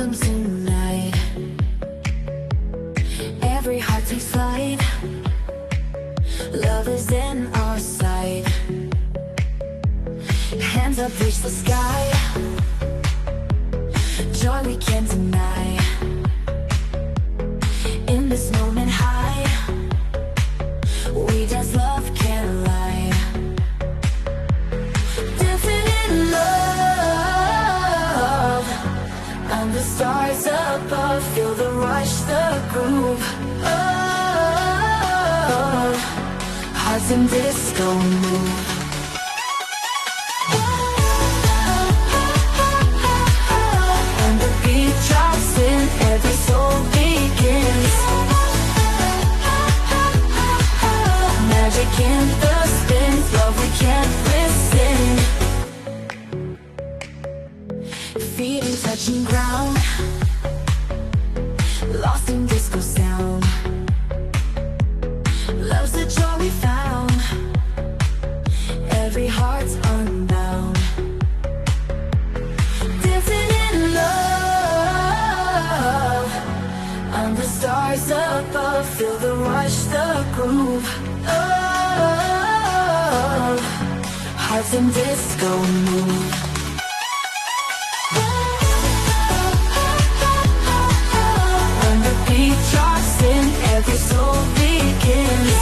rhythm tonight. Every heart takes flight. Love is in our sight. Hands up, reach the sky. Joy we can't deny. In this moment high, we dance, love can't lie. Dancing in love, under stars above. Feel the rush, the groove. Oh, hearts in disco move. And the beat drops in, every soul begins. Magic in the spins, love we can't resist. Feet in touching ground, lost in disco sound. Love's the joy we found. Every heart's unbound. Dancing in love, under stars above. Feel the rush, the groove. Oh, hearts in disco move. When the beat drops in, every soul begins.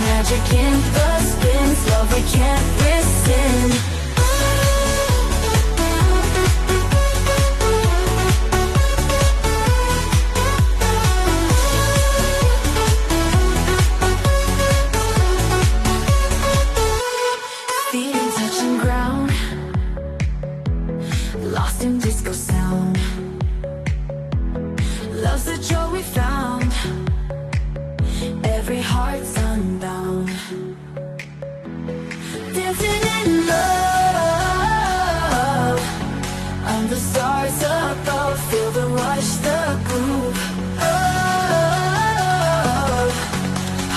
Magic in the spins, love we can't resist. Feet in touching ground, lost in disco sound. Love's the joy we found. Every heart's unbound. Dancing in love, under stars above. Feel the rush, the groove. Oh,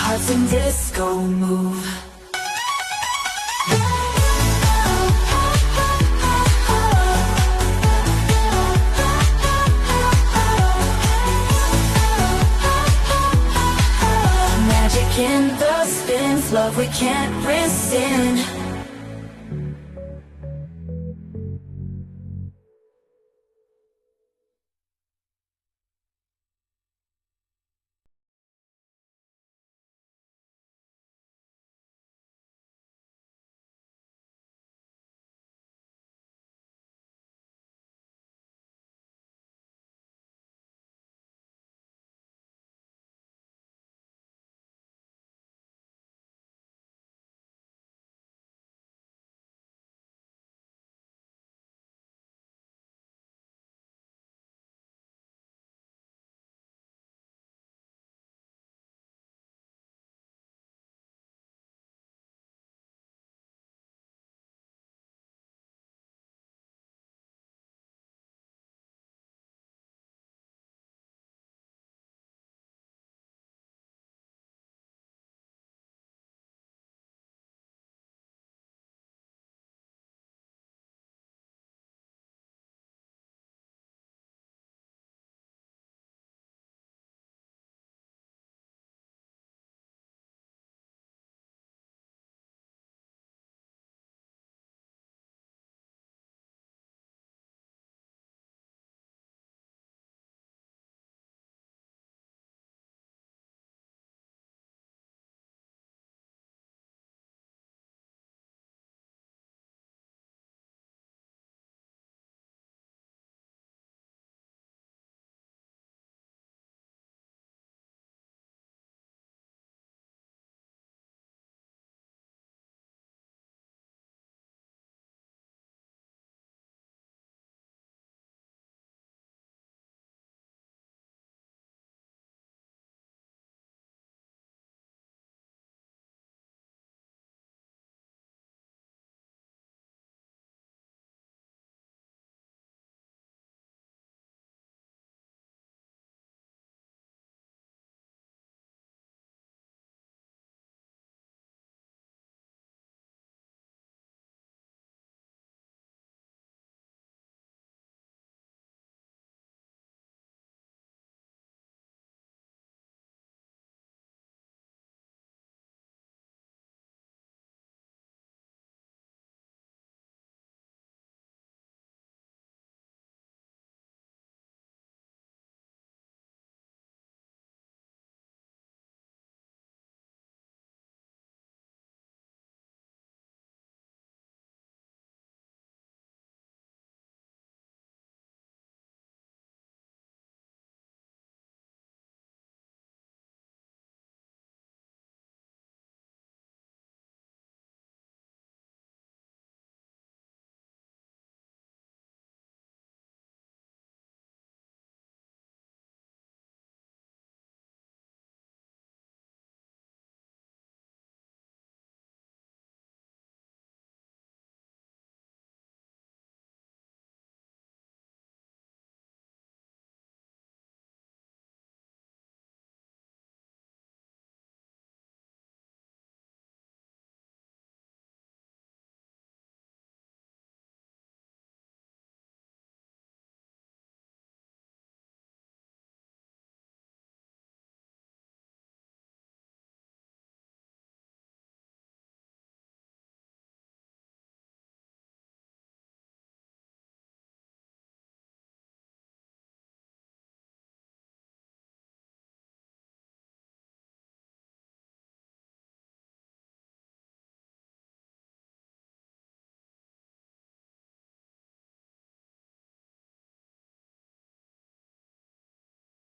hearts in disco move. Magic in the spins, love we can't resist.